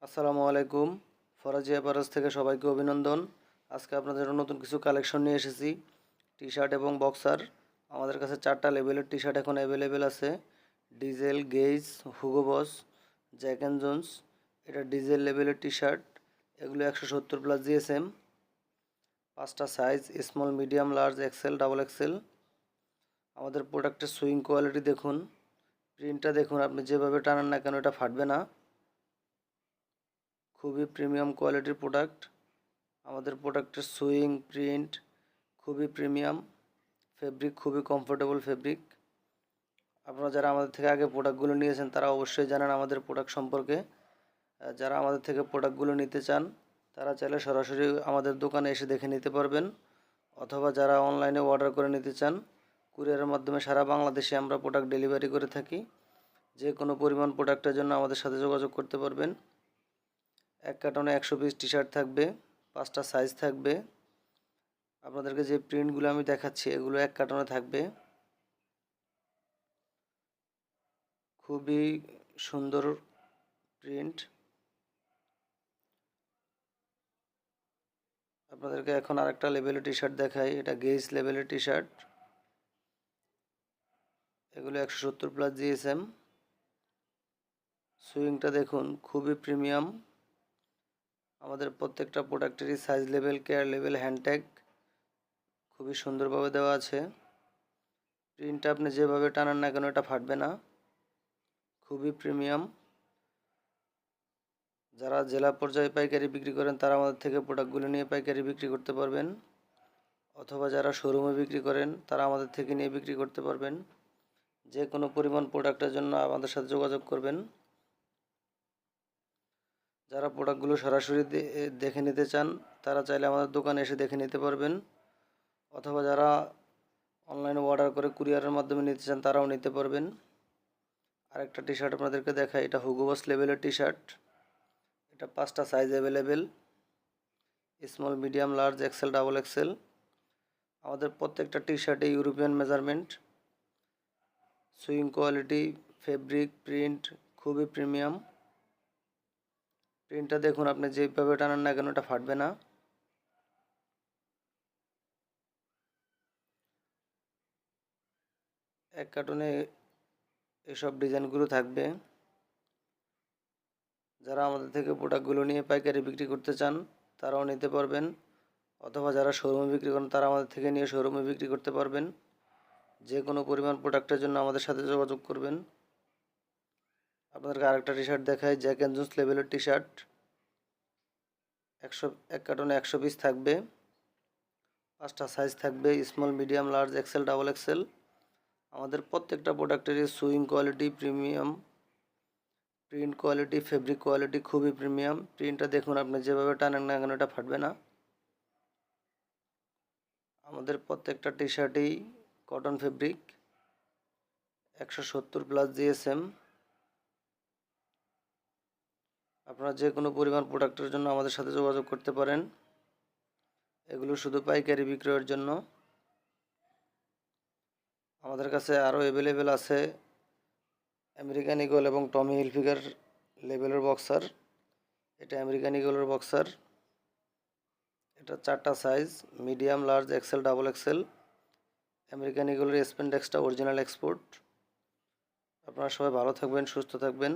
আসসালামু আলাইকুম। ফরাজি অ্যাপারেলস থেকে সবাইকে অভিনন্দন। আজকে আপনাদের জন্য নতুন কিছু কালেকশন নিয়ে এসেছি, টি শার্ট এবং বক্সার। আমাদের কাছে 4টা লেভেলের টি শার্ট এখন অ্যাভেলেবেল আছে। ডিজেল, গেইজ, Hugo Boss, Jack and Jones. এটা ডিজেল লেভেলের টি শার্ট। এগুলো 170+ জিএসএম। 5টা size: small, medium, large, XL, double XL. আমাদের প্রোডাক্টের সুইং কোয়ালিটি দেখুন, প্রিন্টটা দেখুন, আপনি যেভাবে টানেন না কেন এটা ফাটবে না। খুবই প্রিমিয়াম কোয়ালিটির প্রোডাক্ট। আমাদের প্রোডাক্টের সুইং, প্রিন্ট খুবই প্রিমিয়াম। ফেব্রিক খুবই কমফোর্টেবল ফেব্রিক। আপনারা যারা আমাদের থেকে আগে প্রোডাক্টগুলো নিয়েছেন তারা অবশ্যই জানেন আমাদের প্রোডাক্ট সম্পর্কে। যারা আমাদের থেকে প্রোডাক্টগুলো নিতে চান তারা চাইলে সরাসরি আমাদের দোকানে এসে দেখে নিতে পারবেন, অথবা যারা অনলাইনে অর্ডার করে নিতে চান কুরিয়ারের মাধ্যমে সারা বাংলাদেশে আমরা প্রোডাক্ট ডেলিভারি করে থাকি। যে কোনো পরিমাণ প্রোডাক্টের জন্য আমাদের সাথে যোগাযোগ করতে পারবেন। এক কার্টনে 100 পিস টি শার্ট থাকবে, 5টা সাইজ থাকবে। আপনাদেরকে যে প্রিন্টগুলো আমি দেখাচ্ছি এগুলো এক কার্টনে থাকবে। খুবই সুন্দর প্রিন্ট। আপনাদেরকে এখন আরেকটা লেভেলের টি শার্ট দেখাই। এটা গেজ লেভেলের টি শার্ট। এগুলো 170+ জিএসএম। সুইংটা দেখুন, খুবই প্রিমিয়াম। আমাদের প্রত্যেকটা প্রোডাক্টেরই size level, care level, hand tag খুবই সুন্দরভাবে দেওয়া আছে। প্রিন্টটা আপনি যেভাবে টানান না কেন এটা ফাটবে না। খুবই প্রিমিয়াম। যারা জেলা পর্যায়ে পাইকারি বিক্রি করেন তারা আমাদের থেকে প্রোডাক্টগুলো নিয়ে পাইকারি বিক্রি করতে পারবেন, অথবা যারা শোরুমে বিক্রি করেন তারা আমাদের থেকে নিয়ে বিক্রি করতে পারবেন। যে কোনো পরিমাণ প্রোডাক্টের জন্য আমাদের সাথে যোগাযোগ করবেন। যারা প্রোডাক্টগুলো সরাসরি দেখে নিতে চান তারা চাইলে আমাদের দোকানে এসে দেখে নিতে পারবেন, অথবা যারা অনলাইনে অর্ডার করে কুরিয়ারের মাধ্যমে নিতে চান তারাও নিতে পারবেন। আরেকটা টি শার্ট আপনাদেরকে দেখাই। এটা হুগো বস লেভেলের টি শার্ট। এটা 5টা size available: small, medium, large, XL, double XL. আমাদের প্রত্যেকটা টি শার্টে European measurement. Sewing quality, fabric, print খুবই প্রিমিয়াম। প্রিন্টটা দেখুন, আপনি যেভাবে টানান না কেন এটা ফাটবে না। এক কার্টনে এসব ডিজাইনগুলো থাকবে। যারা আমাদের থেকে প্রোডাক্টগুলো নিয়ে পাইকারি বিক্রি করতে চান তারাও নিতে পারবেন, অথবা যারা শোরুমে বিক্রি করেন তারা আমাদের থেকে নিয়ে শোরুমে বিক্রি করতে পারবেন। যে কোনো পরিমাণ প্রোডাক্টের জন্য আমাদের সাথে যোগাযোগ করবেন। আপনাদেরকে আরেকটা টি শার্ট দেখাই, জ্যাক অ্যান্ড জোন্স লেভেলের টি শার্ট। এক কার্টনে 100 পিস থাকবে। 5টা সাইজ থাকবে: small, medium, large, XL, double XL. আমাদের প্রত্যেকটা প্রোডাক্টেরই sewing quality premium, print quality, fabric quality খুবই প্রিমিয়াম। প্রিন্টটা দেখুন, আপনি যেভাবে টানেন না কেন এটা ফাটবে না। আমাদের প্রত্যেকটা টি শার্টেই কটন ফেব্রিক, 170+ জিএসএম। আপনারা যে কোনো পরিমাণ প্রোডাক্টের জন্য আমাদের সাথে যোগাযোগ করতে পারেন। এগুলো শুধু পাইকারি বিক্রয়ের জন্য। আমাদের কাছে আরও অ্যাভেলেবেল আছে আমেরিকান ইগল এবং টমি হিলফিগার লেভেলের বক্সার। এটা আমেরিকান ইগলের বক্সার। এটা 4টা size: medium, large, XL, double XL. American ইগলের স্পেন্ডেক্সটা অরিজিনাল এক্সপোর্ট। আপনারা সবাই ভালো থাকবেন, সুস্থ থাকবেন।